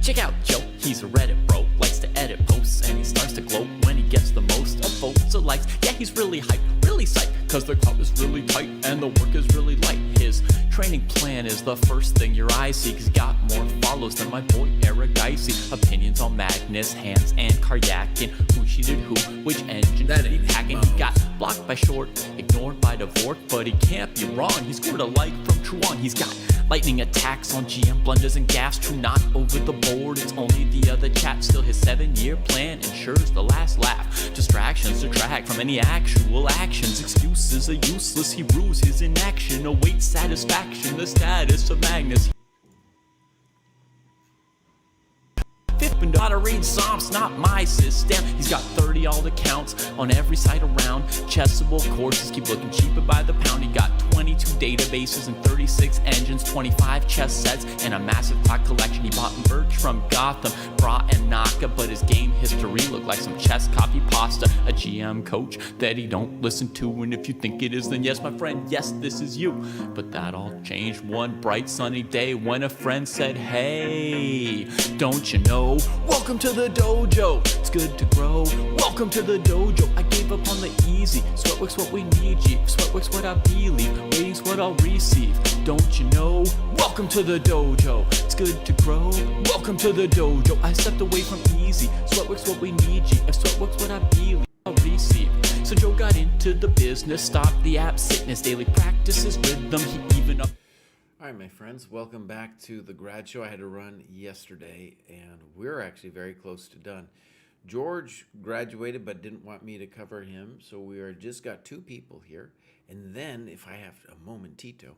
Check out Joe, he's a Reddit bro, likes to edit posts, and he starts to gloat when he gets the most of votes or likes. Yeah, he's really hyped, really psyched, cause the club is really tight and the work is really light. His training plan is the first thing your eyes see, cause he got more follows than my boy Aragaisi. Opinions on Magnus, Hans, and Karyakin, who cheated who, which engine that he hacking. He got blocked by Short, ignored by Dvorak, but he can't be wrong, he scored a like from Truan. He's got lightning attacks on GM blunders and gaffes, true not over the board, it's only the other chat. Still his 7-year plan ensures the last laugh. Distractions detract from any actual actions. Excuses are useless, he rues his inaction. Awaits satisfaction, the status of Magnus. And how to read Psalms, not my system. He's got 30 alt accounts on every site around. Chessable courses keep looking cheaper by the pound. He got 22 databases and 36 engines, 25 chess sets, and a massive clock collection. He bought merch from Gotham, Bra and Naka, but his game history looked like some chess copy pasta. A GM coach that he don't listen to, and if you think it is, then yes, my friend, yes, this is you. But that all changed one bright sunny day when a friend said, hey, don't you know? Welcome to the dojo, it's good to grow. Welcome to the dojo, I gave up on the easy. Sweatwork's what we need, G. Sweatwork's what I believe, waiting's what I'll receive. Don't you know? Welcome to the dojo, it's good to grow. Welcome to the dojo, I stepped away from easy. Sweatwork's what we need, G. If sweatwork's what I believe, I'll receive. So Joe got into the business, stopped the app sickness, daily practices rhythm, he even up. All right, my friends, welcome back to the grad show. I had to run yesterday, and we're actually very close to done. George graduated but didn't want me to cover him, so we are just got 2 people here. And then, if I have a momentito,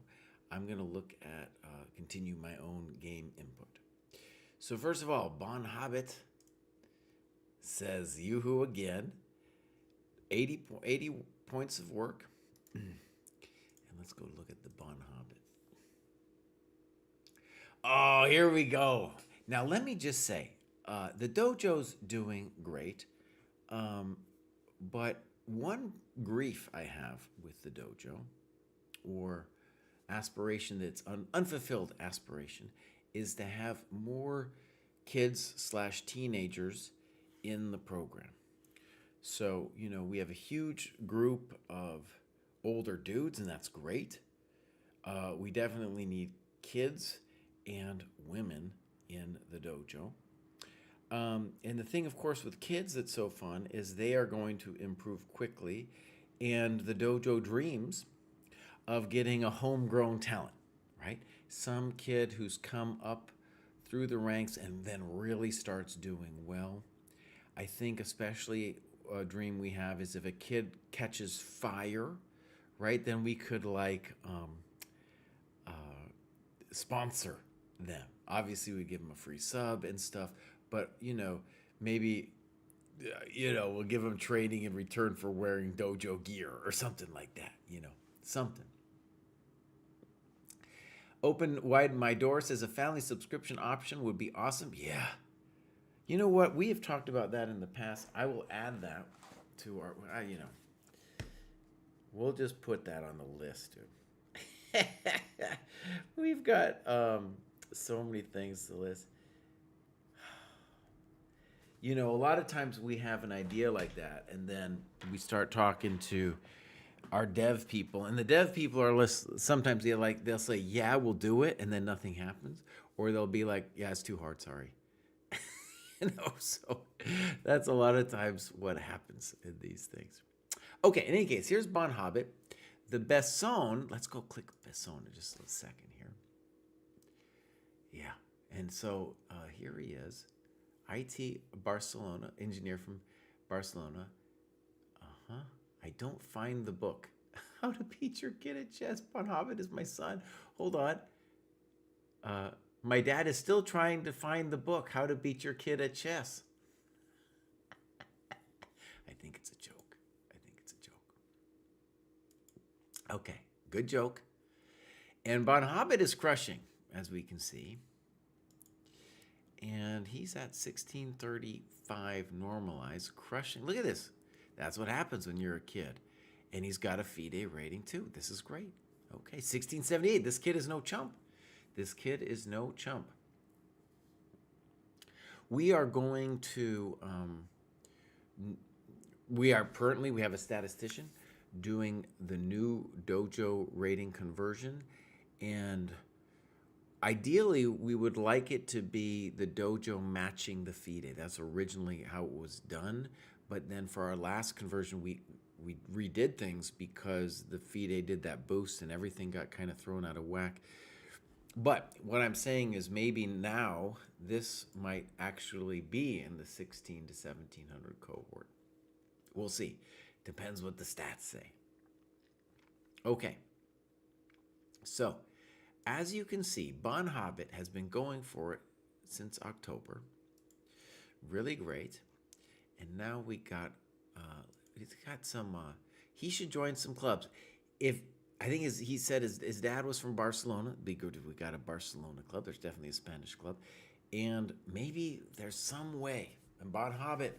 I'm going to look at, continue my own game input. So first of all, Bon Hobbit says, yoo-hoo again. 80 points of work. And let's go look at the Bon Hobbit. Oh, here we go. Now, let me just say, the dojo's doing great, but one grief I have with the dojo, or aspiration that's unfulfilled aspiration, is to have more kids/teenagers in the program. So, you know, we have a huge group of older dudes, and that's great. We definitely need kids and women in the dojo. And the thing, of course, with kids that's so fun is they are going to improve quickly, and the dojo dreams of getting a homegrown talent, right? Some kid who's come up through the ranks and then really starts doing well. I think especially a dream we have is if a kid catches fire, right? Then we could sponsor them. Obviously, we give them a free sub and stuff, but, you know, maybe, we'll give them training in return for wearing dojo gear or something like that, something. Open Wide My Door says a family subscription option would be awesome. Yeah. You know what? We have talked about that in the past. I will add that to our, we'll just put that on the list, too. We've got so many things to list. A lot of times we have an idea like that, and then we start talking to our dev people, and the dev people are sometimes they'll say, yeah, we'll do it, and then nothing happens, or they'll be like, yeah, it's too hard, sorry. So that's a lot of times what happens in these things. Okay, in any case, here's Bon Hobbit. The Besson, let's go click Besson in just a second here. Yeah, and so here he is, IT Barcelona, engineer from Barcelona. I don't find the book. How to Beat Your Kid at Chess. Bon Hobbit is my son. Hold on. My dad is still trying to find the book, How to Beat Your Kid at Chess. I think it's a joke. Okay, good joke. And Bon Hobbit is crushing, as we can see. And he's at 1635 normalized, crushing. Look at this. That's what happens when you're a kid. And he's got a FIDE rating, too. This is great. Okay, 1678. This kid is no chump. We are going to, we have a statistician doing the new dojo rating conversion. And ideally, we would like it to be the dojo matching the FIDE. That's originally how it was done. But then for our last conversion, we redid things because the FIDE did that boost and everything got kind of thrown out of whack. But what I'm saying is maybe now this might actually be in the 16 to 1700 cohort. We'll see. Depends what the stats say. Okay. So, as you can see, Bon Hobbit has been going for it since October. Really great. And now he's got some, he should join some clubs. I think he said his dad was from Barcelona. It'd be good if we got a Barcelona club. There's definitely a Spanish club. And maybe there's some way. And Bon Hobbit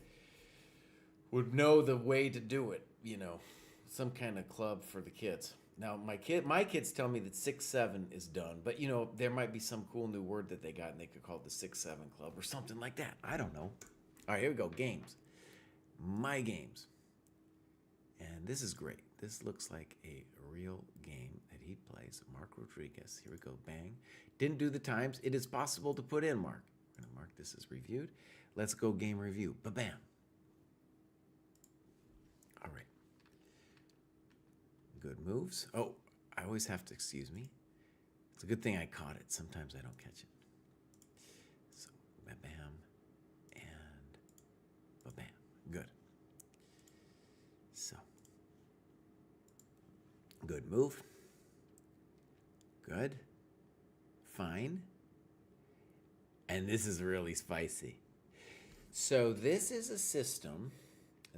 would know the way to do it, some kind of club for the kids. Now, my kids tell me that 6-7 is done, but there might be some cool new word that they got, and they could call it the 6-7 club or something like that. I don't know. All right, here we go. Games. My games. And this is great. This looks like a real game that he plays. Mark Rodriguez. Here we go. Bang. Didn't do the times. It is possible to put in, Mark. I'm going to mark this as reviewed. Let's go game review. Ba-bam. All right. Good moves. Oh, I always have to excuse me. It's a good thing I caught it. Sometimes I don't catch it. So, ba-bam and ba-bam. Good. So, good move. Good. Fine. And this is really spicy. So this is a system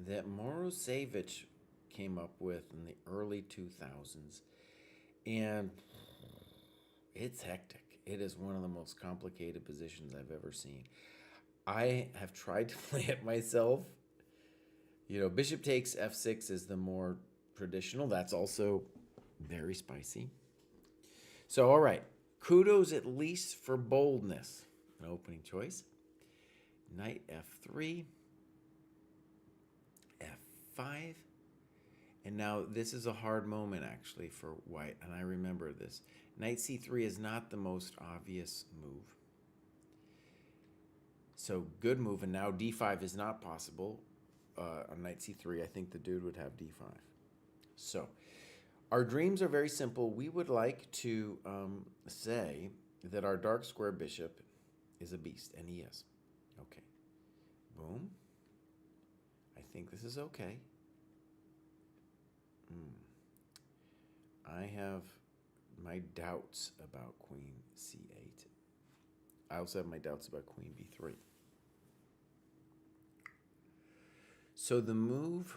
that Morozevich came up with in the early 2000s. And it's hectic. It is one of the most complicated positions I've ever seen. I have tried to play it myself. Bishop takes f6 is the more traditional. That's also very spicy. So, all right. Kudos at least for boldness. An opening choice. Knight f3. f5. And now this is a hard moment actually for white, and I remember this. Knight c3 is not the most obvious move. So good move, and now d5 is not possible. On knight c3, I think the dude would have d5. So our dreams are very simple. We would like to say that our dark square bishop is a beast, and he is. Okay. Boom. I think this is okay. I have my doubts about queen c8. I also have my doubts about queen b3. So the move,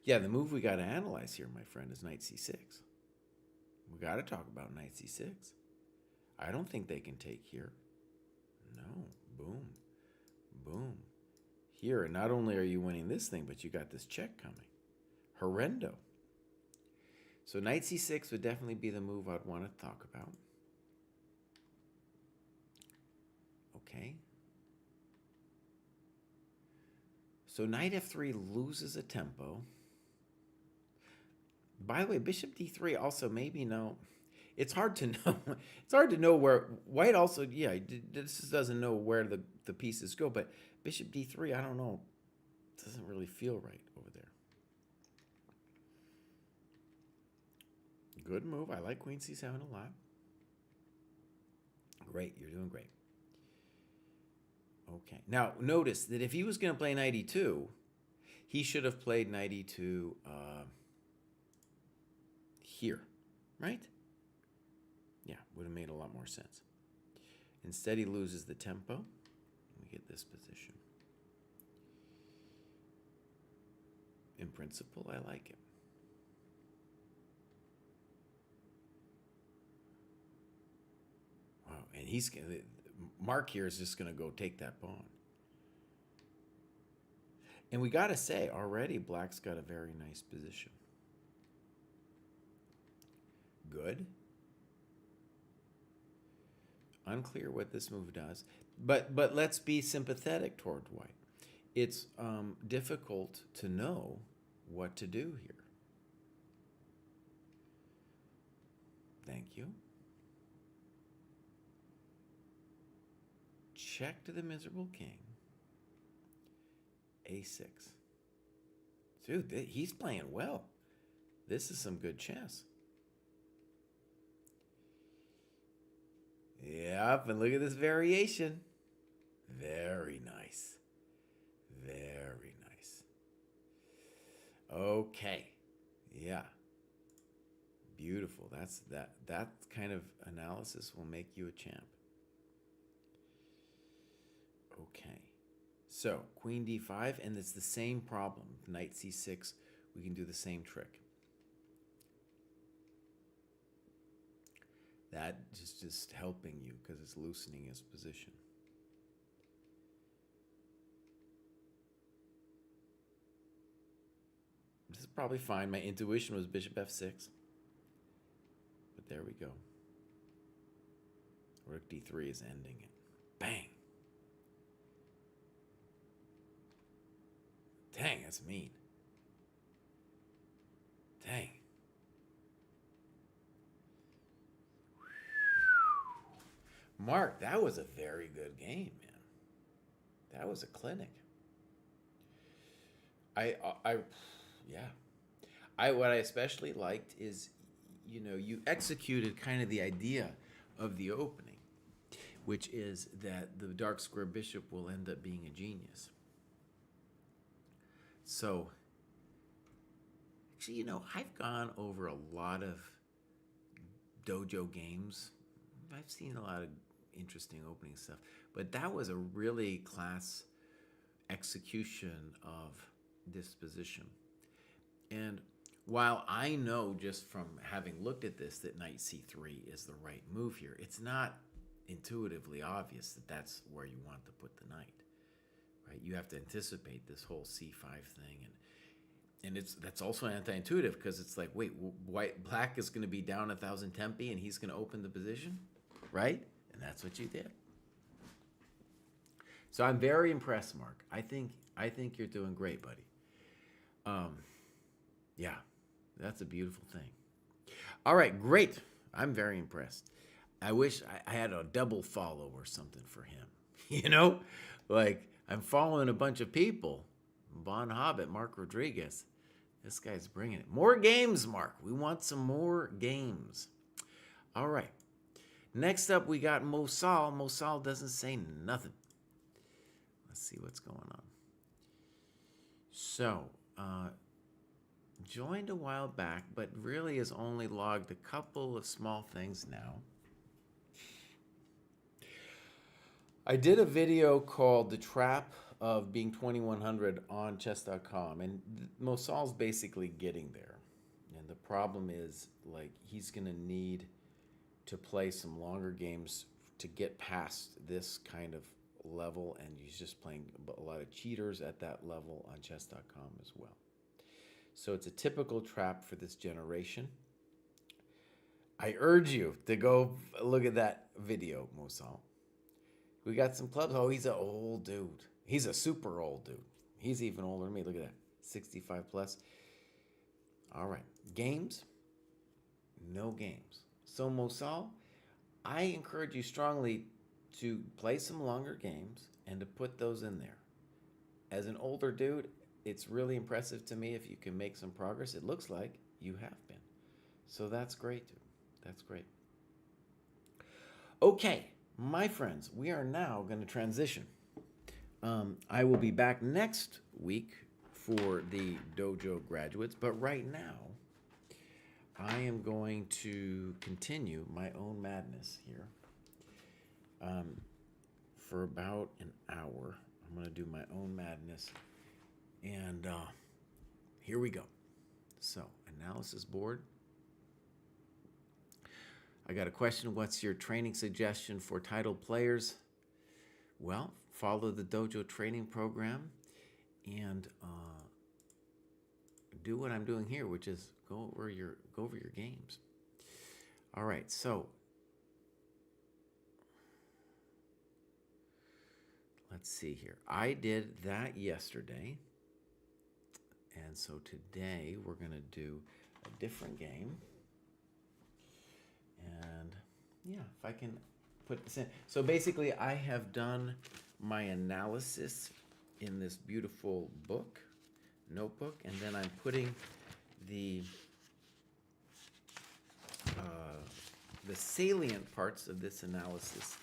the move we got to analyze here, my friend, is knight c6. We got to talk about knight c6. I don't think they can take here. No. Boom. Boom. Here, and not only are you winning this thing, but you got this check coming. Horrendo. So knight c6 would definitely be the move I'd want to talk about. Okay. So knight f3 loses a tempo. By the way, bishop d3 also maybe no. It's hard to know. It's hard to know where white also, this doesn't know where the pieces go, but bishop d3, I don't know. It doesn't really feel right over there. Good move. I like queen c7 a lot. Great. You're doing great. Okay. Now, notice that if he was going to play knight e2, he should have played knight e2 here, right? Yeah, would have made a lot more sense. Instead, he loses the tempo. We get this position. In principle, I like it. Wow, and Mark here is just going to go take that pawn. And we got to say, already black's got a very nice position. Good. Unclear what this move does. But let's be sympathetic toward white. It's difficult to know what to do here. Thank you. Check to the miserable king. A6. Dude, he's playing well. This is some good chess. Yep, and look at this variation. Very nice. Very nice. Okay. Yeah. Beautiful. That kind of analysis will make you a champ. Okay. So, queen d5, and it's the same problem. Knight c6, we can do the same trick. That is just helping you because it's loosening his position. This is probably fine. My intuition was bishop f6. But there we go. Rook d3 is ending it. Bang! Dang, that's mean. Dang. Mark, that was a very good game, man. That was a clinic. What I especially liked is, you executed kind of the idea of the opening, which is that the dark square bishop will end up being a genius. So, actually, I've gone over a lot of dojo games. I've seen a lot of interesting opening stuff, but that was a really class execution of this position. And while I know just from having looked at this that knight c3 is the right move here, it's not intuitively obvious that that's where you want to put the knight, right? You have to anticipate this whole c5 thing, and that's also anti-intuitive because it's like, wait, black is going to be down 1,000 tempi and he's going to open the position, right? And that's what you did. So I'm very impressed, Mark. I think you're doing great, buddy. Yeah, that's a beautiful thing. All right, great. I'm very impressed. I wish I had a double follow or something for him. Like I'm following a bunch of people. Bon Hobbit, Mark Rodriguez. This guy's bringing it. More games, Mark. We want some more games. All right. Next up, we got Mosal. Mosal doesn't say nothing. Let's see what's going on. So, joined a while back, but really has only logged a couple of small things now. I did a video called The Trap of Being 2100 on chess.com, and Mosal's basically getting there. And the problem is, like, he's going to need to play some longer games to get past this kind of level, and he's just playing a lot of cheaters at that level on chess.com as well. So it's a typical trap for this generation. I urge you to go look at that video, Mosal. We got some clubs. Oh, he's an old dude. He's a super old dude. He's even older than me. Look at that. 65 plus. All right. Games? No games. So, Mosal, I encourage you strongly to play some longer games and to put those in there. As an older dude, it's really impressive to me if you can make some progress. It looks like you have been. So that's great, dude. That's great. Okay, my friends, we are now going to transition. I will be back next week for the Dojo graduates, but right now, I am going to continue my own madness here for about an hour. I'm going to do my own madness, and here we go. So, analysis board. I got a question. What's your training suggestion for title players? Well, follow the Dojo training program and do what I'm doing here, which is go over your games. All right, so let's see here. I did that yesterday. And so today we're going to do a different game. And yeah, if I can put this in. So basically, I have done my analysis in this beautiful notebook, and then I'm putting the salient parts of this analysis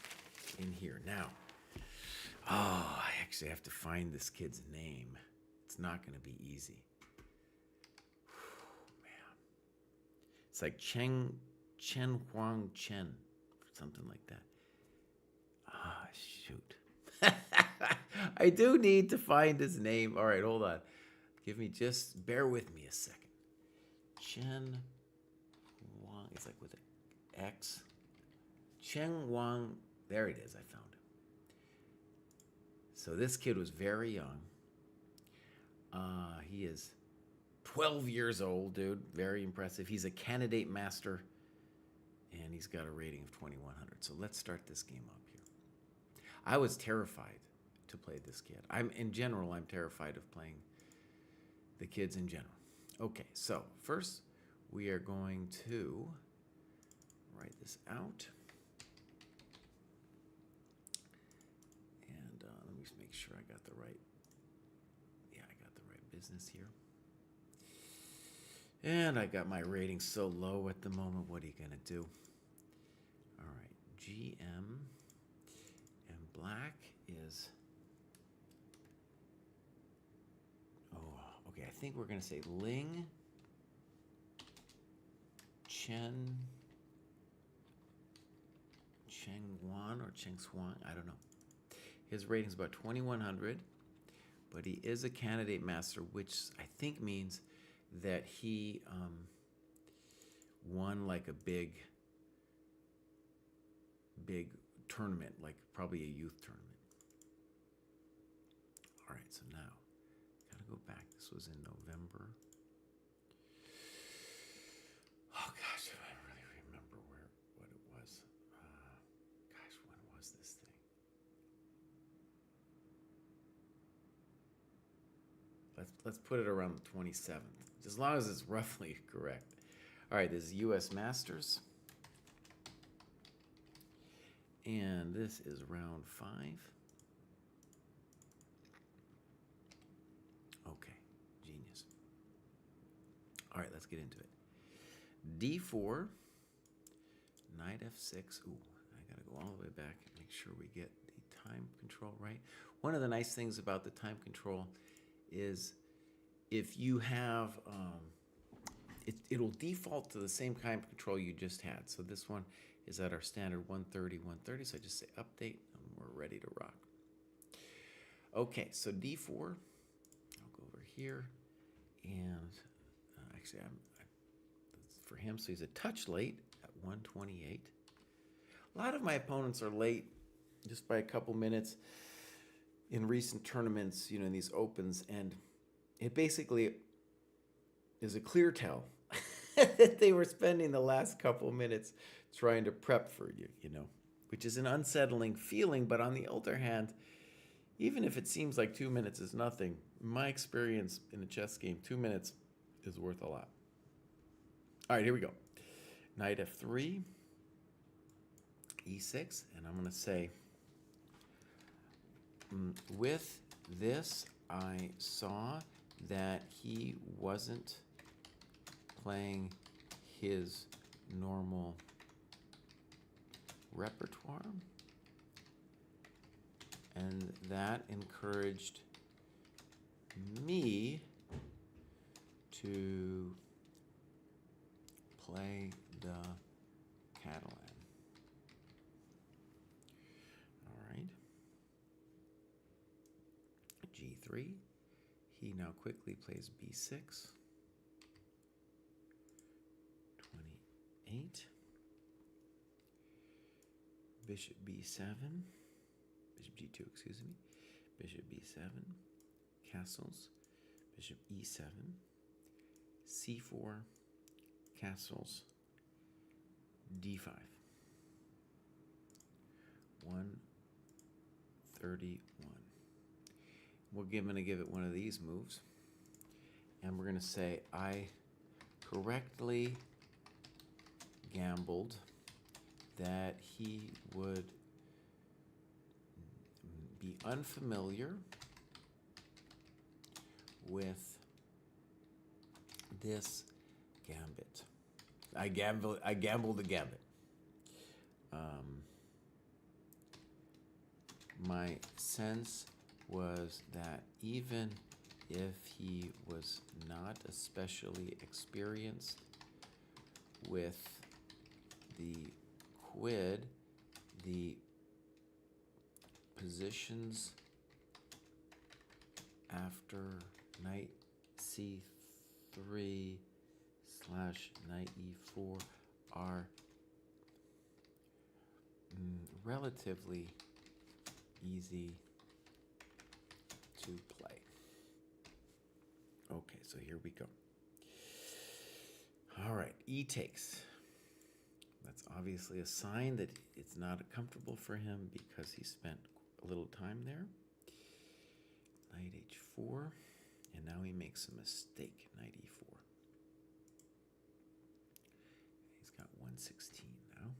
in here. Now, I actually have to find this kid's name. It's not going to be easy. Man. It's like Chen Huang Chen, something like that. Shoot. I do need to find his name. All right, hold on. Bear with me a second. Chen Wang, it's like with an X. Chen Wang, there it is, I found him. So this kid was very young. He is 12 years old, dude. Very impressive. He's a candidate master, and he's got a rating of 2100. So let's start this game up here. I was terrified to play this kid. I'm terrified of playing the kids in general. Okay, so first we are going to write this out. And let me just make sure I got the right business here. And I got my rating so low at the moment. What are you going to do? All right, GM and black is... Okay, I think we're going to say Ling Cheng Wan or Cheng Swan. I don't know. His rating's about 2100, but he is a candidate master, which I think means that he won like a big tournament, like probably a youth tournament. All right, so now gotta go back. This was in November. Oh gosh, I don't really remember what it was. Gosh, when was this thing? Let's put it around the 27th, as long as it's roughly correct. All right, this is U.S. Masters, and this is round 5. Okay, genius. All right, let's get into it. D4, Knight F6. Ooh, I gotta go all the way back and make sure we get the time control right. One of the nice things about the time control is if you have, it'll default to the same kind of control you just had. So this one is at our standard 130. So I just say update, and we're ready to rock. Okay, so D4. I'll go over here, and actually, that's for him. So he's a touch late at 128. A lot of my opponents are late just by a couple minutes in recent tournaments, in these opens, and it basically is a clear tell that they were spending the last couple minutes trying to prep for you, which is an unsettling feeling. But on the other hand, even if it seems like 2 minutes is nothing, in my experience in a chess game, 2 minutes is worth a lot. All right, here we go. Knight F3, E6, and I'm going to say, with this, I saw that he wasn't playing his normal repertoire, and that encouraged me to play the Catalan. All right. G3. He now quickly plays B6. 28. Bishop B7. Bishop G2, excuse me. Bishop B7. Castles. Bishop E7. C4. Castles. D5. 130. 31. We're going to give it one of these moves. And we're going to say, I correctly gambled that he would be unfamiliar with this gambit. I gambled the gambit. My sense was that even if he was not especially experienced with the quid, the positions after knight c3 / knight e4 are relatively easy to play. Okay, so here we go. All right, e takes. That's obviously a sign that it's not comfortable for him because he spent a little time there. Knight h4, and now he makes a mistake, knight e4. He's got 116 now.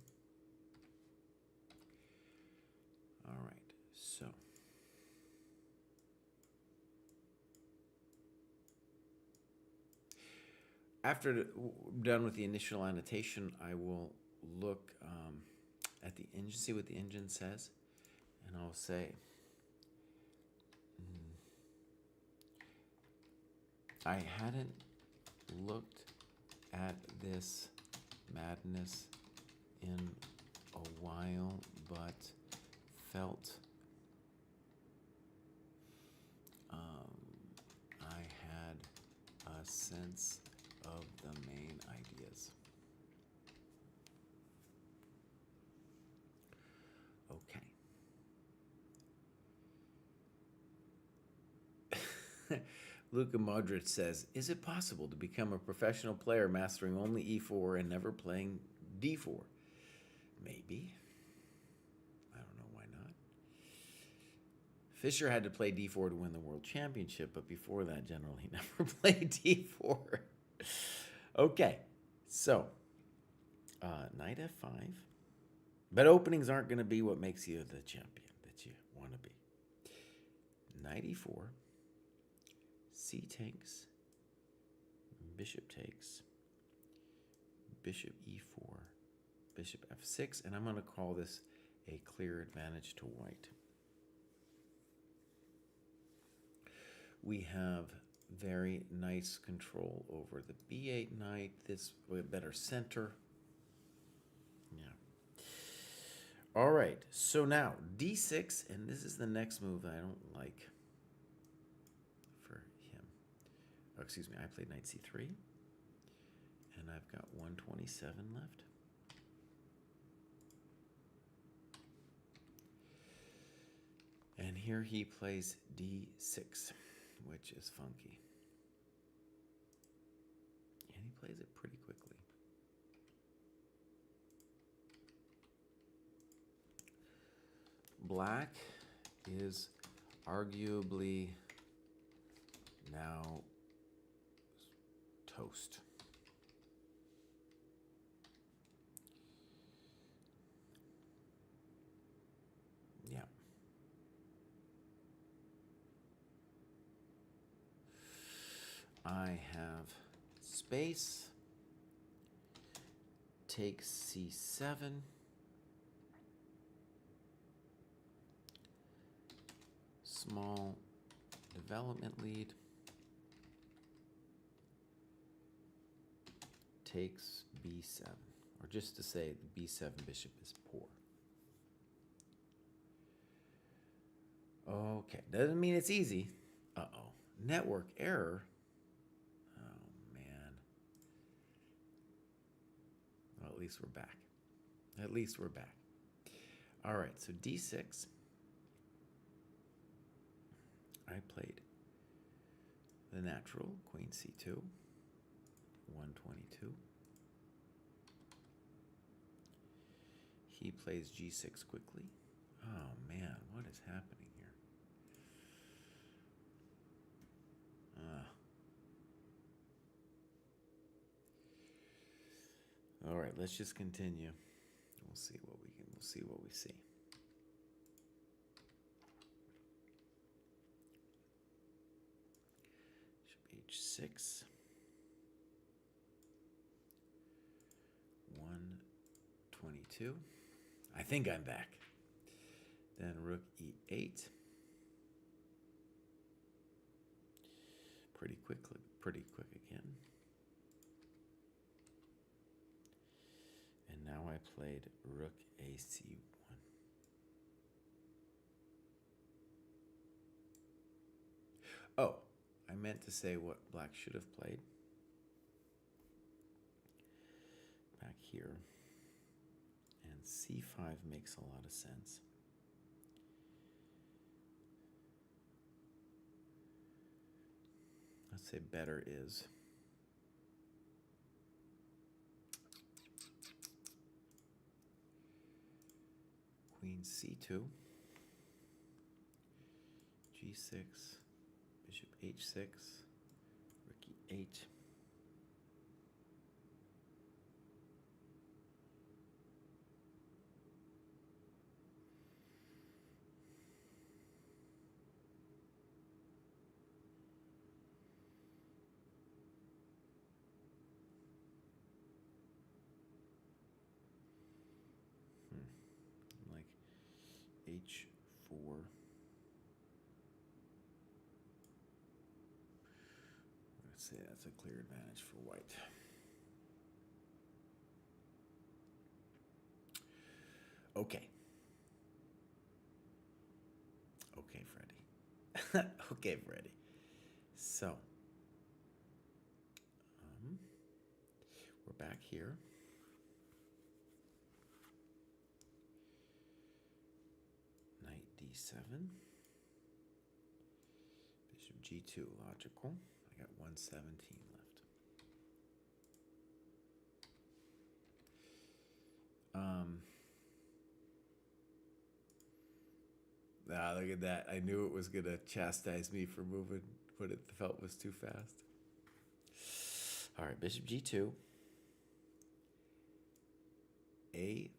All right, so after done with the initial annotation, I will look at the engine, see what the engine says, and I'll say, I hadn't looked at this madness in a while, but felt I had a sense of the main ideas. Okay. Luka Modric says, is it possible to become a professional player mastering only e4 and never playing d4? Maybe. I don't know why not. Fischer had to play d4 to win the world championship, but before that, generally, he never played d4. Okay, so knight f5. But openings aren't going to be what makes you the champion that you want to be. Knight e4. C takes, bishop takes, bishop e4, bishop f6, and I'm going to call this a clear advantage to white. We have very nice control over the b8 knight, this with better center. Yeah. All right, so now d6, and this is the next move that I don't like. Oh, excuse me, I played knight c3, and I've got 127 left. And here he plays d6, which is funky. And he plays it pretty quickly. Black is arguably now toast. Yeah. I have space. Takes c7. Small development lead. Takes b7, or just to say the b7 bishop is poor. Okay, doesn't mean it's easy. Uh-oh, network error. Oh, man. Well, at least we're back. At least we're back. All right, so d6. I played the natural, queen c2. 122. He plays g6 quickly. Oh man, what is happening All right, let's just continue. We'll see what we can. We'll see what we see. H6. 122. I think I'm back. Then rook e8. Pretty quick again. And now I played rook ac1. Oh, I meant to say what black should have played. Back here. And c5 makes a lot of sense. Let's say better is. Queen c2. g6. Bishop h6. Rook e8. Like h4. Let's say that's a clear advantage for white. Okay. Okay, Freddie. Okay, Freddie. So, we're back here. Knight d7. Bishop g2, logical. I got 117 left. Look at that. I knew it was going to chastise me for moving what it felt was too fast. All right, bishop g2. a5.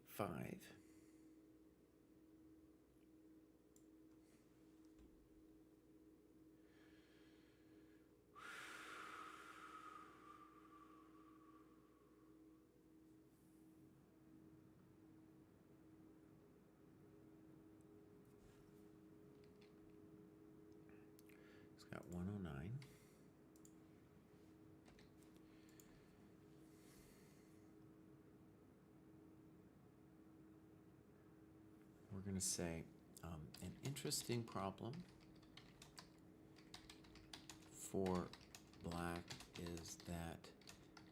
Got 109. We're going to say an interesting problem for black is that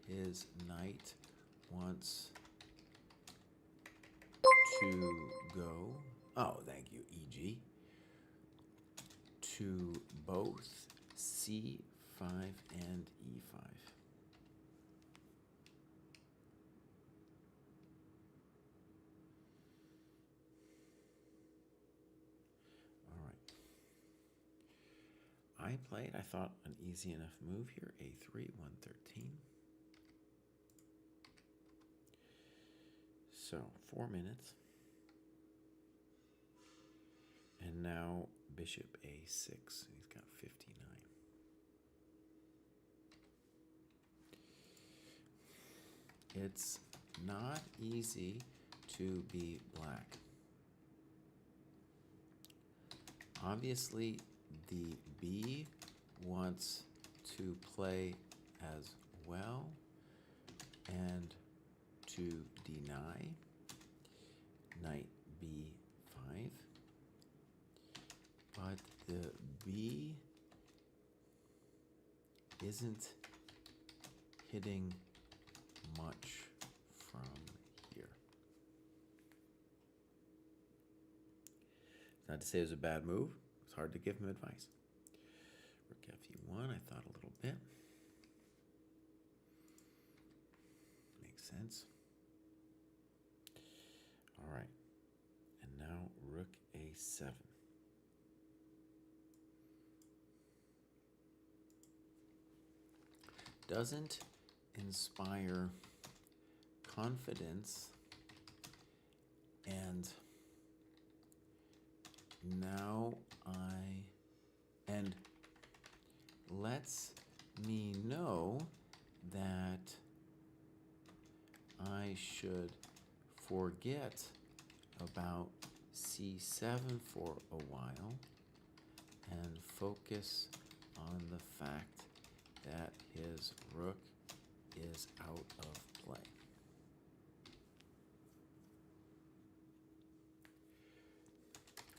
his knight wants to go, oh, thank you, EG, to both c5 and e5. All right. I played, I thought, an easy enough move here, a3, 113. So, 4 minutes. And now bishop a6. He's got 59. It's not easy to be black. Obviously, the B wants to play as well and to deny knight b5. But the B isn't hitting much from here. Not to say it was a bad move. It's hard to give him advice. Rook f1, I thought a little bit. Makes sense. All right. And now rook a7. Doesn't inspire confidence, and now and lets me know that I should forget about C7 for a while and focus on the fact that his rook is out of play.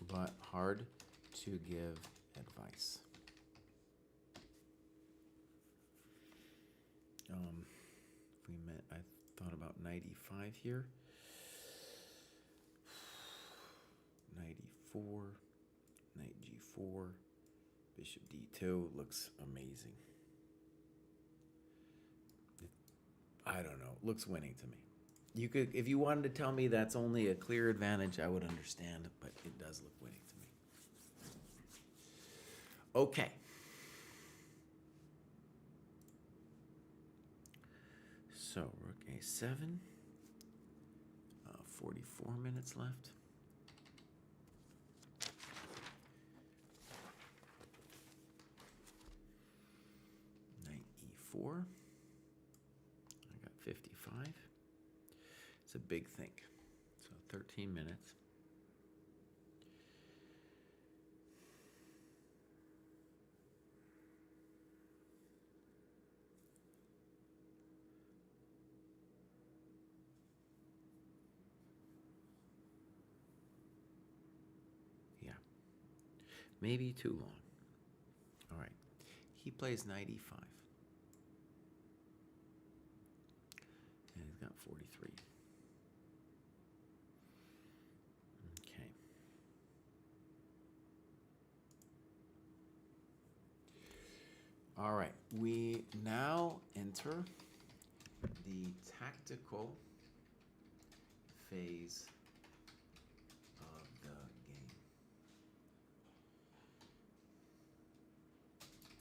But hard to give advice. I thought about knight e5 here. Knight e4, knight g4, bishop d2 looks amazing. I don't know, looks winning to me. You could, if you wanted to tell me that's only a clear advantage, I would understand, but it does look winning to me. Okay. So rook a7, 44 minutes left. Knight e4. I got 55. It's a big thing. So 13 minutes. Maybe too long. All right. He plays knight e5. And he's got 43. Okay. All right. We now enter the tactical phase of the game.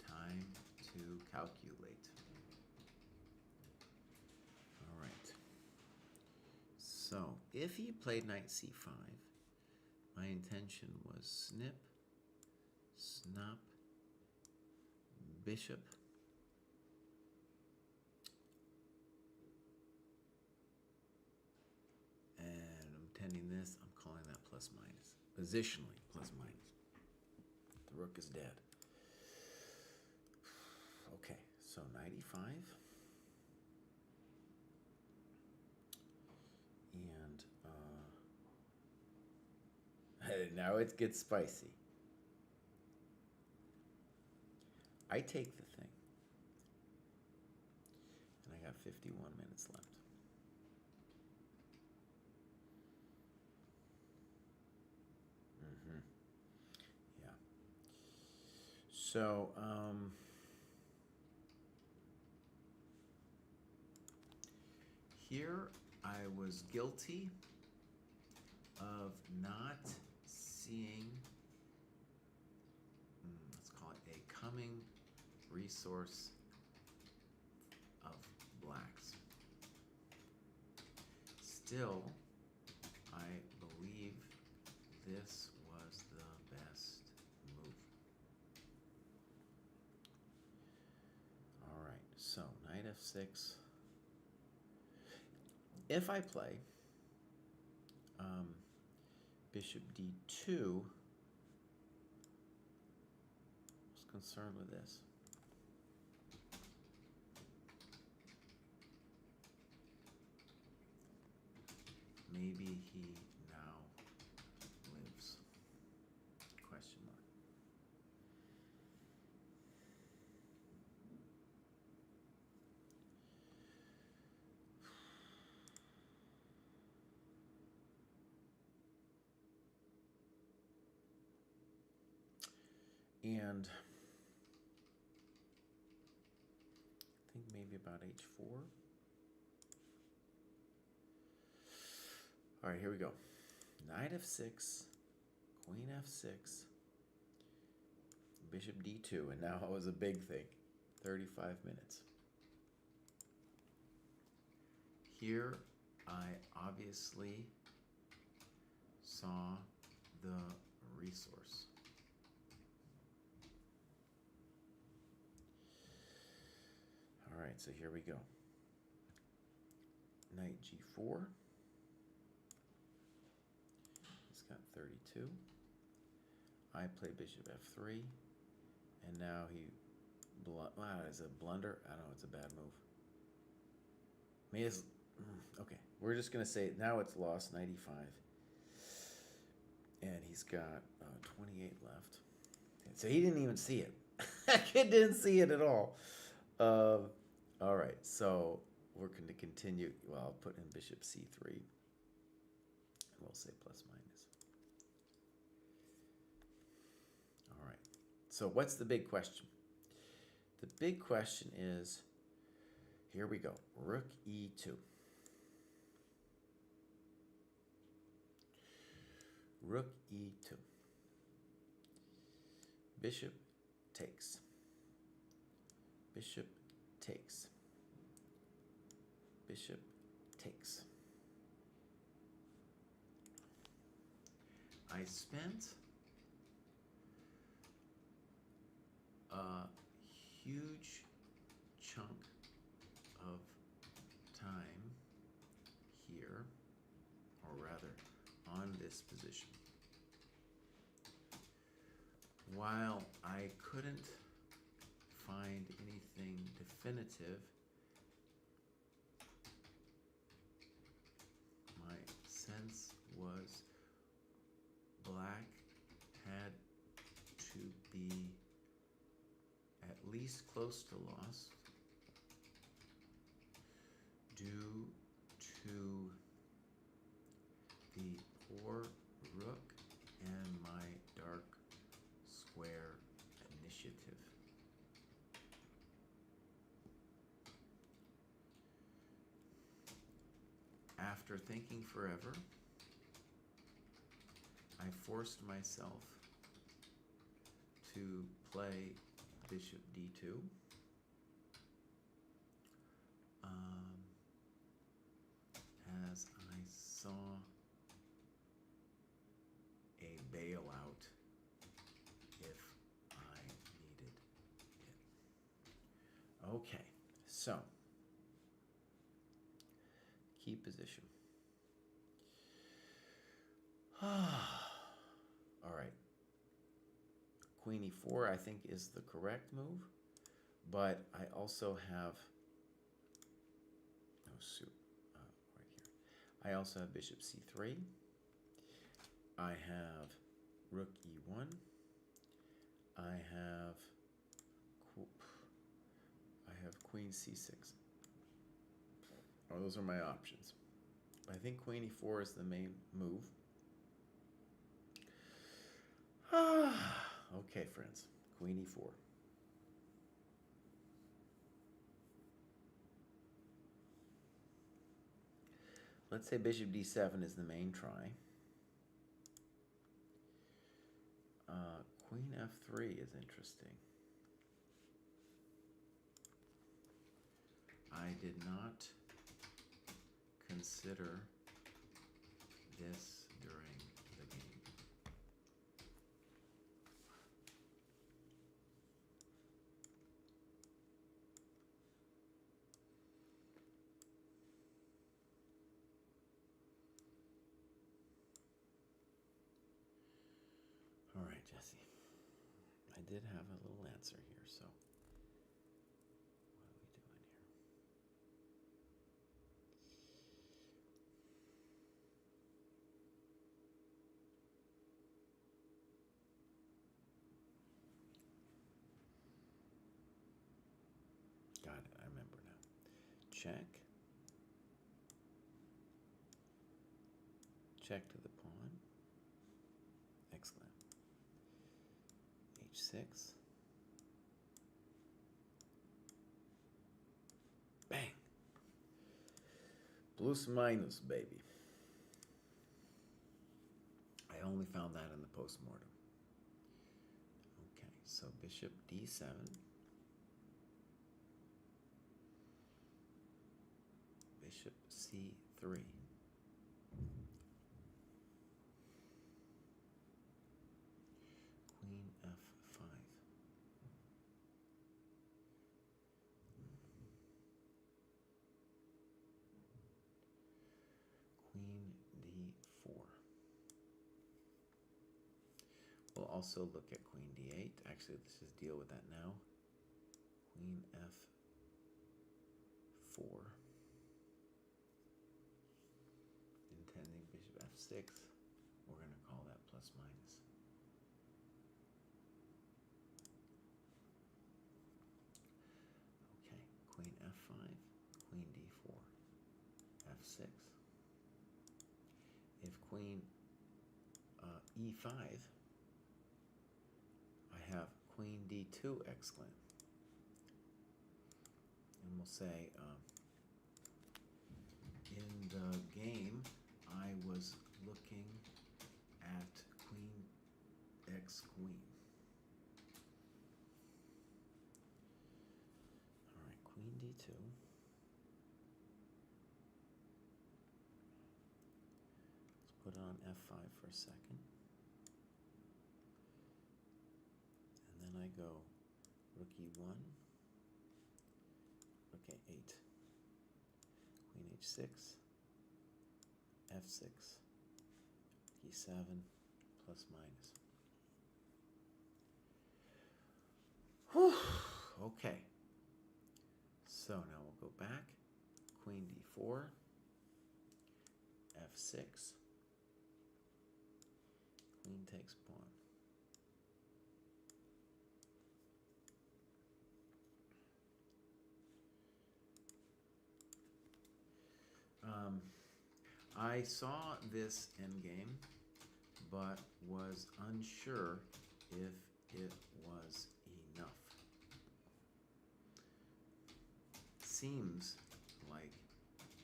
Time to calculate. All right. So if he played knight c5, my intention was snip, snap, bishop, and I'm tending this, I'm calling that plus minus. Positionally, plus minus. The rook is dead. Okay, so knight e5. And now it gets spicy. I take the thing. And I got 51 minutes left. Yeah. So, here I was guilty of not seeing, let's call it a coming resource of blacks. Still, I believe this was the best move. All right, so knight f6. If I play bishop d2, I was concerned with this. Maybe he now lives? Question mark. And I think maybe about h4. All right, here we go. Knight f6, queen f6, bishop d2, and now it was a big thing. 35 minutes. Here I obviously saw the resource. All right, so here we go. Knight g4. He's got 32. I play bishop f3, and now he, is it a blunder? I don't know, it's a bad move. I mean, it's, okay, we're just gonna say now it's lost, knight e5. And he's got 28 left. So he didn't even see it. That kid didn't see it at all. All right, so we're going to continue. Well, I'll put in bishop c3. And we'll say plus minus. All right, so what's the big question? The big question is, here we go, rook e2. Rook e2. Bishop takes. Bishop takes. Bishop takes. I spent a huge chunk of time here, or rather on this position. While I couldn't find anything definitive, my sense was black had to be at least close to lost due to the poor rook and my dark square initiative. After thinking forever, I forced myself to play bishop d2. As I saw a bailout if I needed it. Okay, so key position. All right. Queen e4, I think, is the correct move, but I also have, right here. I also have bishop c3. I have rook e1. I have queen c6. Oh, those are my options. I think queen e4 is the main move. Okay, friends. Queen e4. Let's say bishop d7 is the main try. Queen f3 is interesting. I did not consider this during the game. All right, Jesse. I did have a little answer here, so what are we doing here? Got it, I remember now. Check. Check to the pawn. Excellent. H6. Bang. Plus minus, baby. I only found that in the postmortem. Okay, so bishop d7. Bishop c3. We'll also look at queen d8. Actually, let's just deal with that now. Queen f4. Intending bishop f6. We're going to call that plus minus. Okay, queen f5, queen d4, f6. If queen e5, I have queen d2 exclamation. And we'll say, in the game, I was looking at queen x queen. All right, queen d2. Let's put it on f5 for a second. And then I go rook e1, rook a8, queen h6, f6, e7, plus minus. Whew. Okay. So now we'll go back. Queen d4, f6, queen takes pawn. I saw this endgame, but was unsure if it was enough. Seems like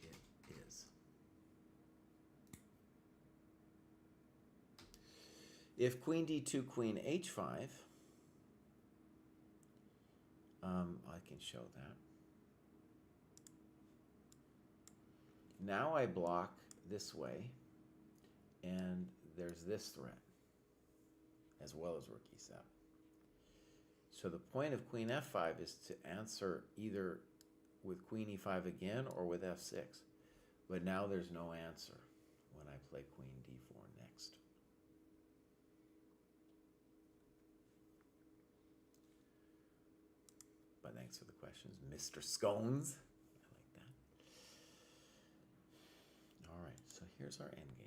it is. If queen d2, queen h5, I can show that. Now I block this way, and there's this threat, as well as rook e7. So the point of queen f5 is to answer either with queen e5 again or with f6. But now there's no answer when I play queen d4 next. But thanks for the questions, Mr. Scones. All right, so here's our endgame.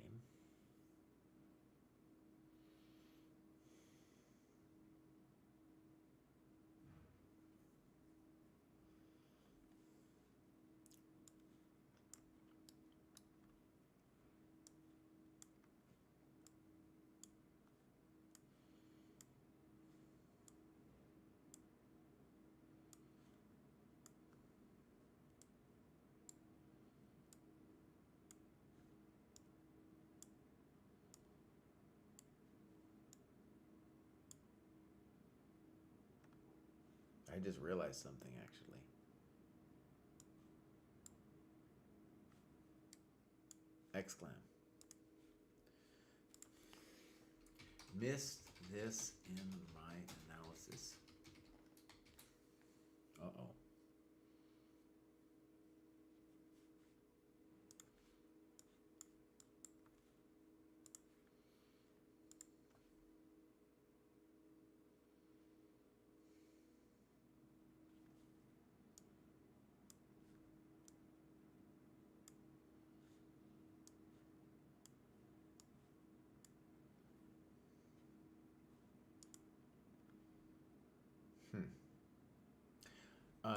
I just realized something, actually. Exclam. Missed this in my analysis. Uh-oh.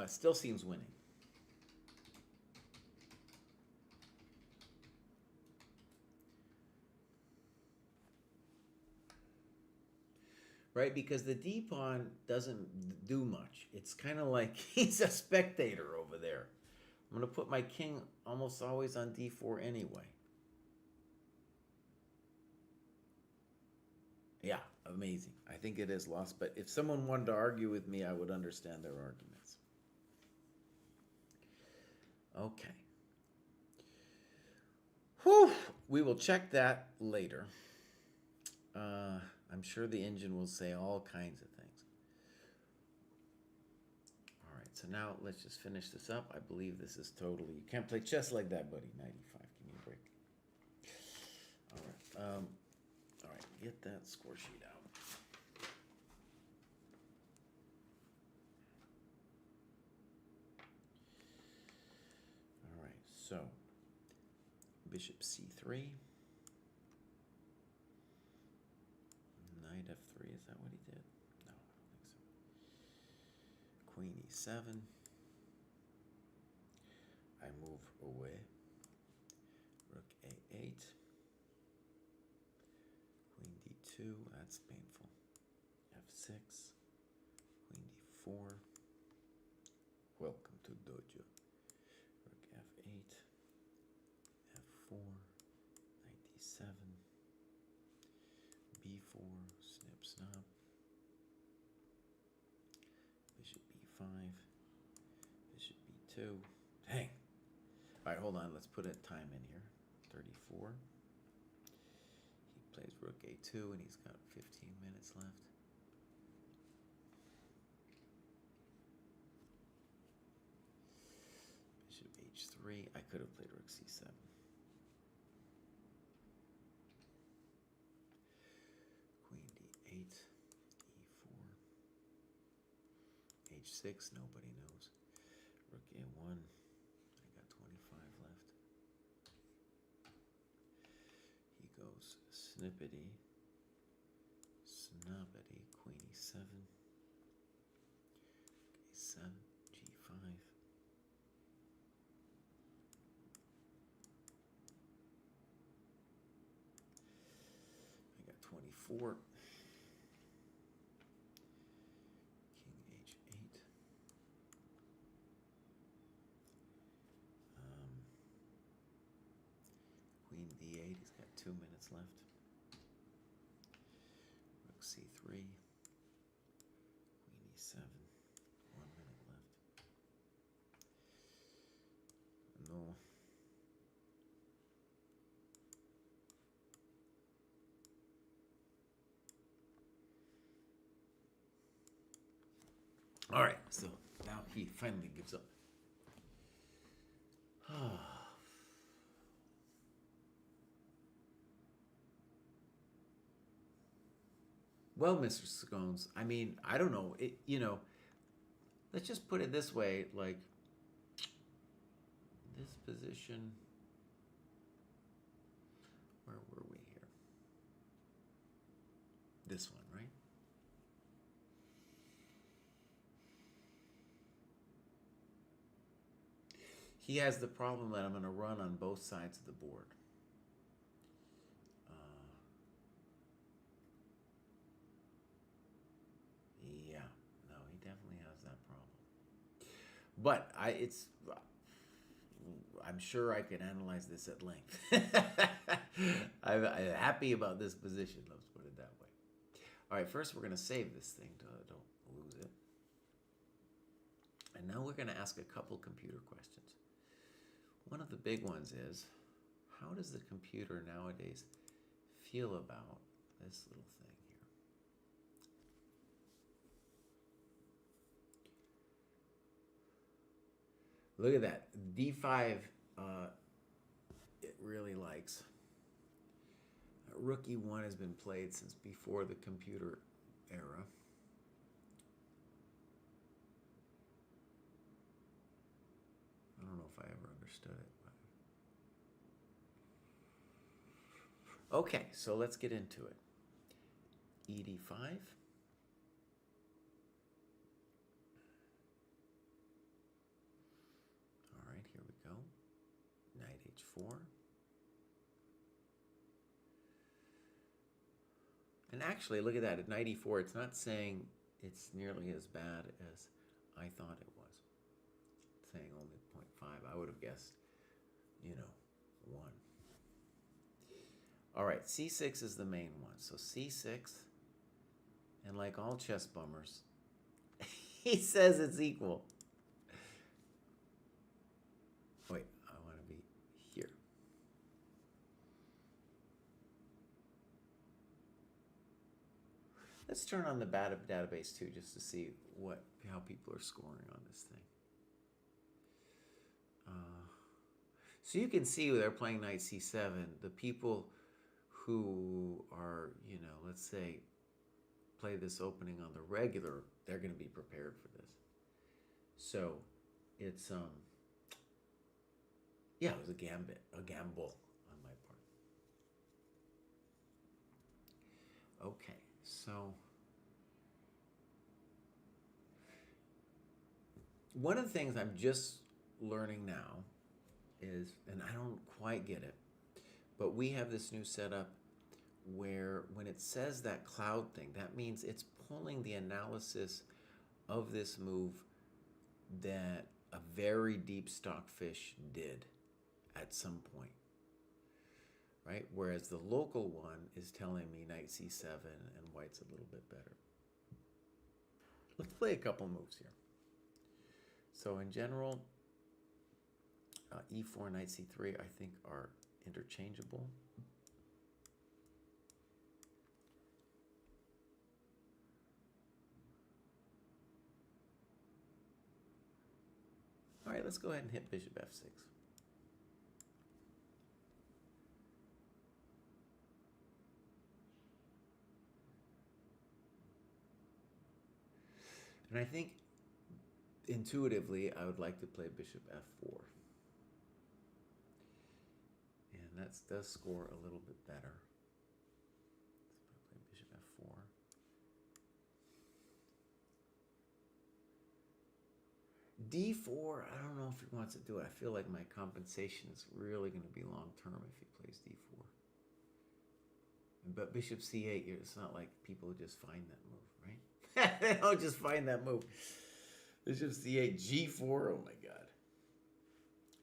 Still seems winning. Right, because the D pawn doesn't do much. It's kind of like he's a spectator over there. I'm going to put my king almost always on D4 anyway. Yeah, amazing. I think it is lost, but if someone wanted to argue with me, I would understand their arguments. Okay. Whew. We will check that later. I'm sure the engine will say all kinds of things. All right, so now let's just finish this up. I believe this is totally... You can't play chess like that, buddy. 95. Give me a break. All right. All right, get that score sheet out. So, bishop c3. Knight f3, is that what he did? No, I don't think so. Queen e7. I move away. Rook a8. Queen d2, that's painful. f6. Queen d4. Welcome to Dojo. Rook f8. f4. Knight d7. b4. Snip, snap. Bishop b5. Bishop b2. Dang. All right, hold on. Let's put a time in here. 34. He plays rook a2, and he's got 15 minutes left. Bishop h3. I could have played rook c7. Queen d8. e4. h6. Nobody knows. Rook a1. I got 25 left. He goes snippety, snobbity, queen e7, a7, g5. I got 24. King h8. Queen d8, he's got 2 minutes left. Rook c3. Queen e7, 1 minute left. No. All right, so now he finally gives up. Well, Mr. Scones, I mean, I don't know. Let's just put it this way, like, this position, where were we here? This one, right? He has the problem that I'm going to run on both sides of the board. Yeah, no, he definitely has that problem. But I'm sure I can analyze this at length. I'm happy about this position, let's put it that way. All right, first we're going to save this thing so I don't lose it. And now we're going to ask a couple computer questions. One of the big ones is, how does the computer nowadays feel about this little thing here? Look at that. D5, it really likes. Rook e1 has been played since before the computer era. I don't know if I ever understood it. But... Okay, so let's get into it. ED5. All right, here we go. Knight h4. And actually, look at that. At knight e4, it's not saying it's nearly as bad as I thought it was. It's saying only 0.5. I would have guessed, 1. All right, c6 is the main one. So c6, and like all chess bummers, he says it's equal. Wait, I want to be here. Let's turn on the database too, just to see how people are scoring on this thing. So you can see they're playing knight c7. The people who are, let's say, play this opening on the regular, they're going to be prepared for this. So it's Yeah, it was a gamble on my part. Okay, so one of the things I'm just learning now is, and I don't quite get it, but we have this new setup where when it says that cloud thing, that means it's pulling the analysis of this move that a very deep stockfish did at some point, right? Whereas the local one is telling me knight c7 and white's a little bit better. Let's play a couple moves here. So in general, e4, knight c3, I think are interchangeable. All right, let's go ahead and hit bishop f6. And I think intuitively I would like to play bishop f4. And that does score a little bit better. Let's play bishop f4. d4, I don't know if he wants to do it. I feel like my compensation is really going to be long term if he plays d4. But bishop c8, it's not like people just find that move, right? They don't just find that move. Bishop c8, g4, oh my god.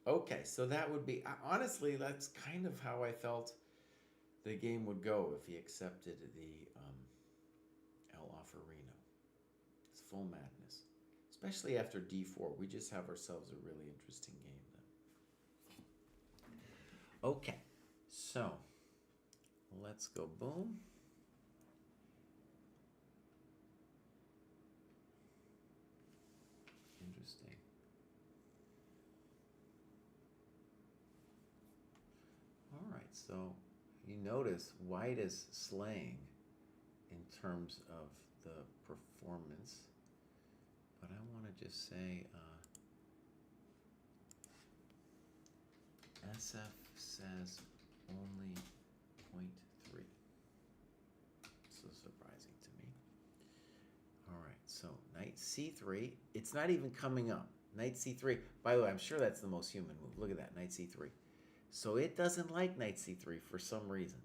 Okay, so that would be, honestly, that's kind of how I felt the game would go if he accepted the El Offerino. It's full madness. Especially after d4, we just have ourselves a really interesting game then. Okay, so let's go boom. Interesting. All right, so you notice white is slaying in terms of the performance, but I want to just say SF says only 0.3. So surprising to me. All right, so knight c3. It's not even coming up. Knight c3. By the way, I'm sure that's the most human move. Look at that, knight c3. So it doesn't like knight c3 for some reason.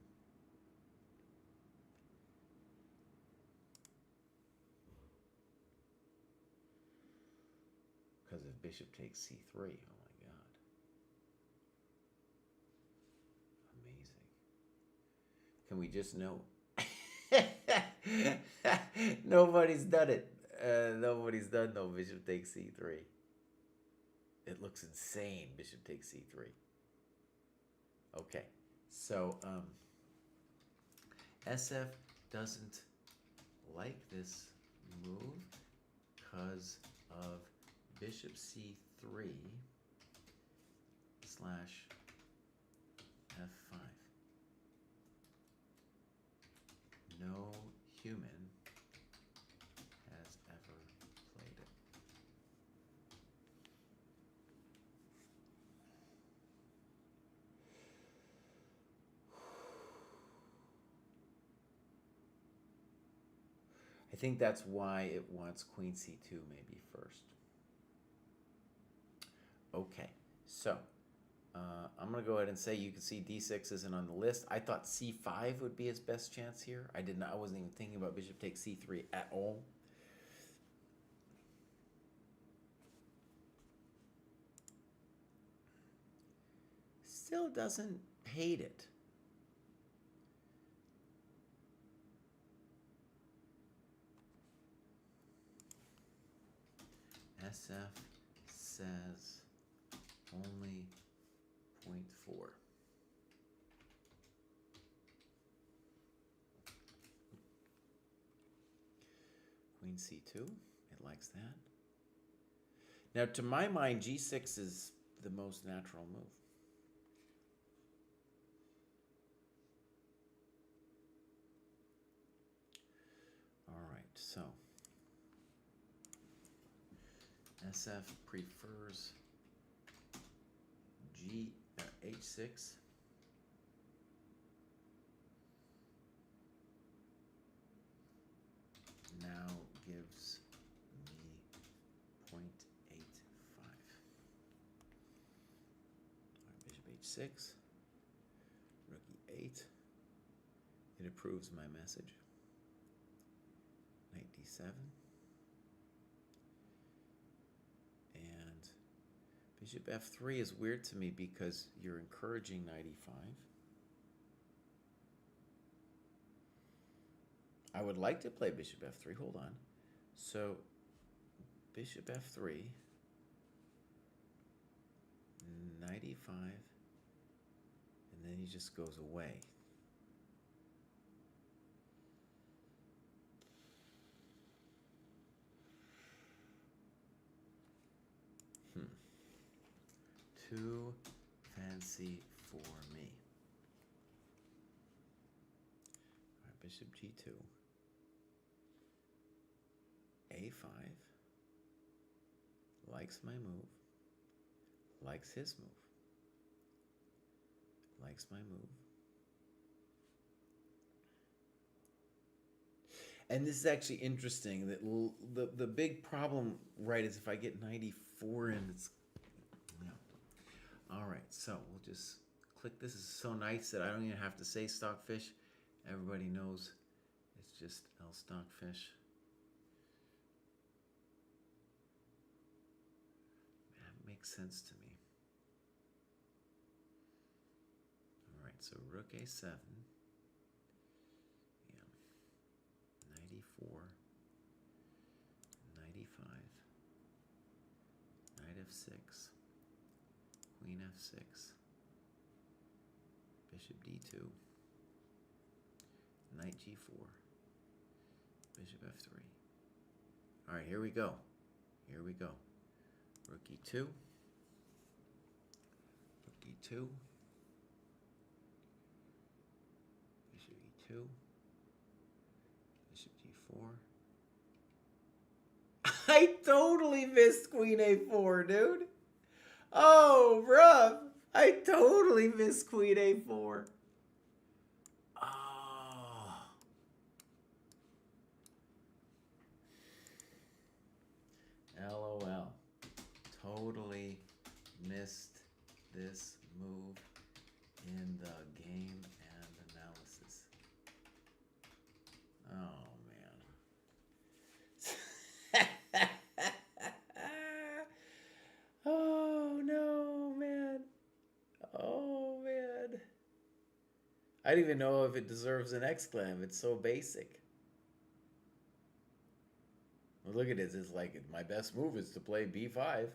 Because if bishop takes c3, oh my god. Amazing. Can we just know? Nobody's done it. Nobody's done no bishop takes c3. It looks insane, bishop takes c3. Okay, so SF doesn't like this move because of bishop c3 slash f5. No human has ever played it. I think that's why it wants queen c2 maybe first. Okay, so I'm going to go ahead and say you can see d6 isn't on the list. I thought c5 would be his best chance here. I wasn't even thinking about bishop takes c3 at all. Still doesn't hate it. SF says only 0.4. Queen c2, it likes that. Now, to my mind, g6 is the most natural move. All right, so SF prefers g8. h6. Now gives me 0.85. Bishop h6, rook e8. It approves my message. Knight d7. And bishop f3 is weird to me because you're encouraging knight e5. I would like to play bishop f3. Hold on. So bishop f3, knight e5, and then he just goes away. Too fancy for me. All right, bishop g2. a5. Likes my move. Likes his move. Likes my move. And this is actually interesting. That the big problem, right, is if I get knight e4 in, it's... All right, so we'll just click. This is so nice that I don't even have to say stockfish. Everybody knows it's just L stockfish. That makes sense to me. All right, so rook a7. Yeah. Knight e4. Knight e5. Knight f6. Queen f6, bishop d2, knight g4, bishop f3. All right, here we go. Here we go. Rook e2, rook e2, bishop e2, bishop g4. I totally missed queen a4, dude. Oh, bruh. I totally missed queen a4. Oh. LOL. Totally missed this move in the game and analysis. Oh, man. Oh, no, man. Oh, man. I don't even know if it deserves an exclam. It's so basic. Well, look at this. It's like my best move is to play b5.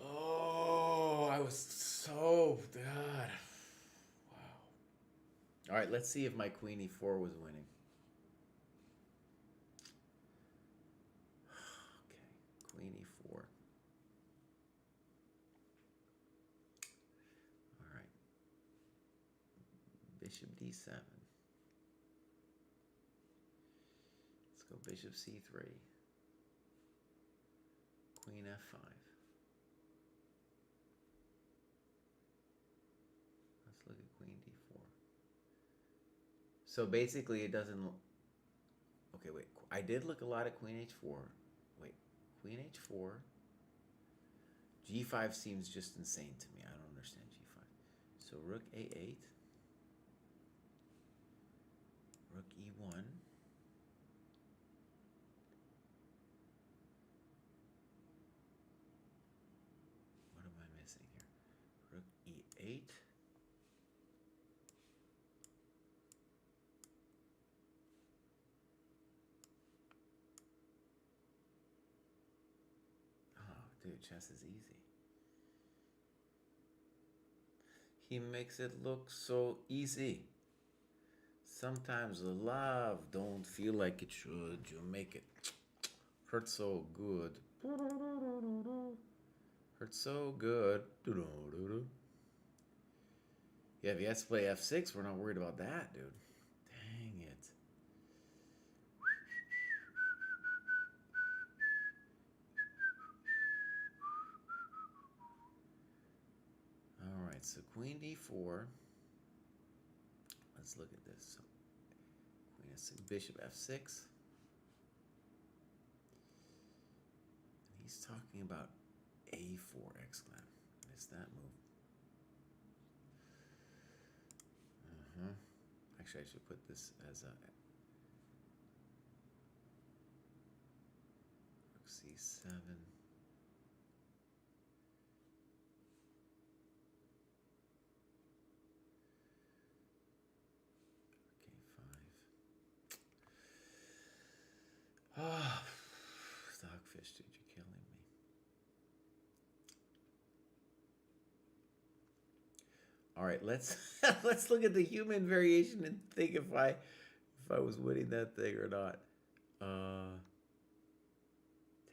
Oh, I was so... God. Wow. All right, let's see if my queen e4 was winning. Okay, queen e4. All right. Bishop d7. Let's go bishop c3. Queen f5. Let's look at queen d4. So basically it doesn't... Okay, wait. I did look a lot at queen h4. Wait, queen h4. g5 seems just insane to me. I don't understand g5. So rook a8. Rook e1. What am I missing here? Rook e8. Oh, dude, chess is easy. He makes it look so easy. Sometimes the love don't feel like it should. You make it hurt so good. Hurt so good. Yeah, if he has to play f6, we're not worried about that, dude. Dang it. so queen d4. Let's look at this. So queen f6, bishop f6. And he's talking about a4 exclam. Missed that move. Actually, I should put this as a rook c7. Ah, Stockfish, dude, you're killing me. All right, let's let's look at the human variation and think if I was winning that thing or not.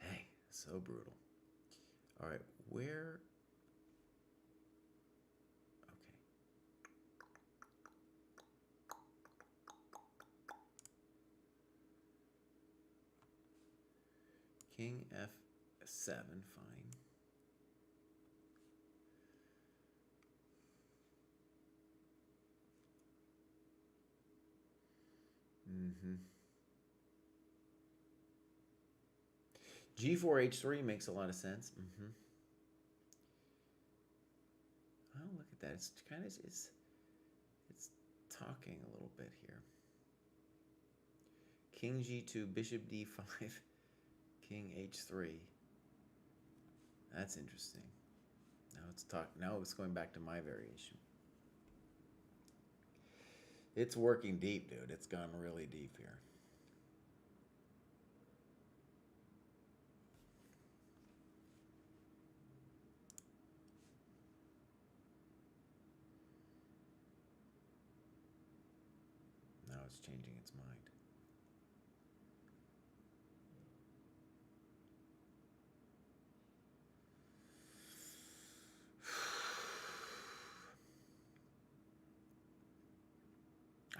Dang, so brutal. All right, where? Okay. King f7, fine. G4 h3 makes a lot of sense. Oh, look at that. It's kind of it's talking a little bit here. King g2, bishop d5, king h3. That's interesting. Now it's going back to my variation. It's working deep, dude. It's gone really deep here. Now it's changing its mind.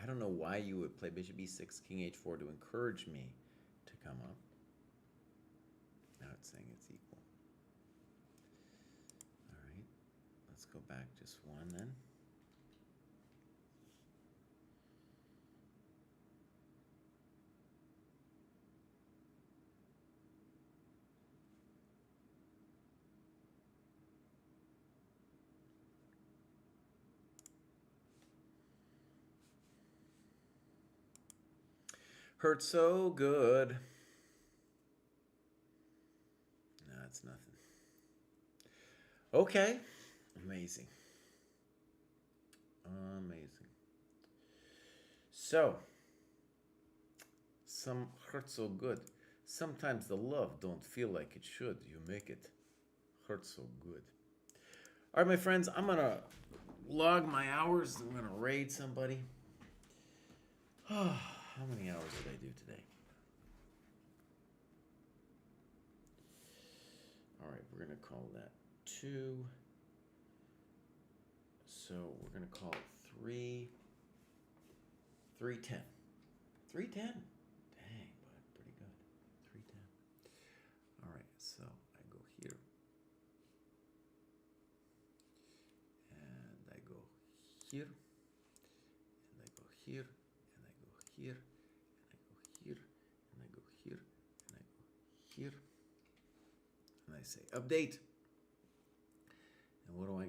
I don't know why you would play bishop e6, king h4 to encourage me to come up. Now it's saying it's equal. All right, let's go back just one then. Hurt so good. No, it's nothing. Okay. Amazing. Amazing. So, some hurt so good. Sometimes the love don't feel like it should. You make it hurt so good. All right, my friends, I'm going to log my hours. I'm going to raid somebody. How many hours did I do today? All right, we're going to call that 2. So we're going to call it 310. 310. Dang, bud, pretty good. 310. All right, so I go here. And I go here. And I go here. And I go here. And I go here, and I go here, and I say update. And what do I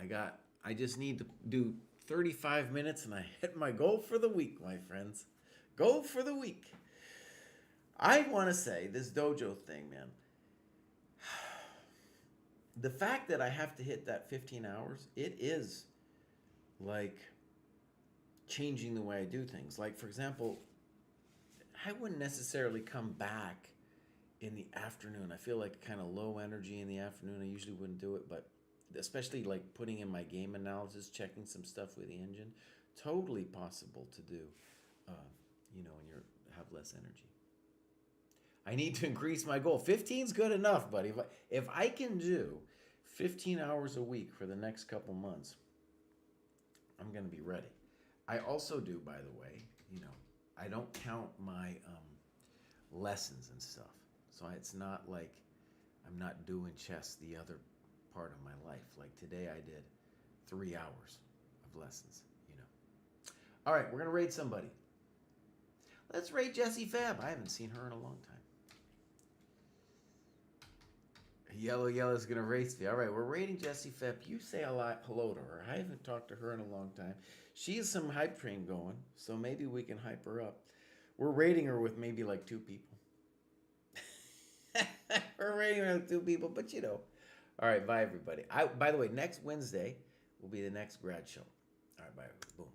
got? I just need to do 35 minutes and I hit my goal for the week, my friends. Goal for the week. I want to say this dojo thing, man. The fact that I have to hit that 15 hours, it is like changing the way I do things. Like, for example, I wouldn't necessarily come back in the afternoon. I feel like kind of low energy in the afternoon. I usually wouldn't do it, but especially like putting in my game analysis, checking some stuff with the engine, totally possible to do, when you have less energy. I need to increase my goal. 15 is good enough, buddy. If I can do 15 hours a week for the next couple months, I'm going to be ready. I also do, by the way, I don't count my lessons and stuff. So it's not like I'm not doing chess the other part of my life. Like today I did 3 hours of lessons, you know. All right, we're going to raid somebody. Let's raid Jessie Fab. I haven't seen her in a long time. Yellow is going to race me. All right, we're raiding Jessie Fab. You say hello to her. I haven't talked to her in a long time. She has some hype train going, so maybe we can hype her up. We're raiding her with maybe like 2 people. We're raiding her with 2 people, but you know. All right, bye, everybody. By the way, next Wednesday will be the next grad show. All right, bye. Boom.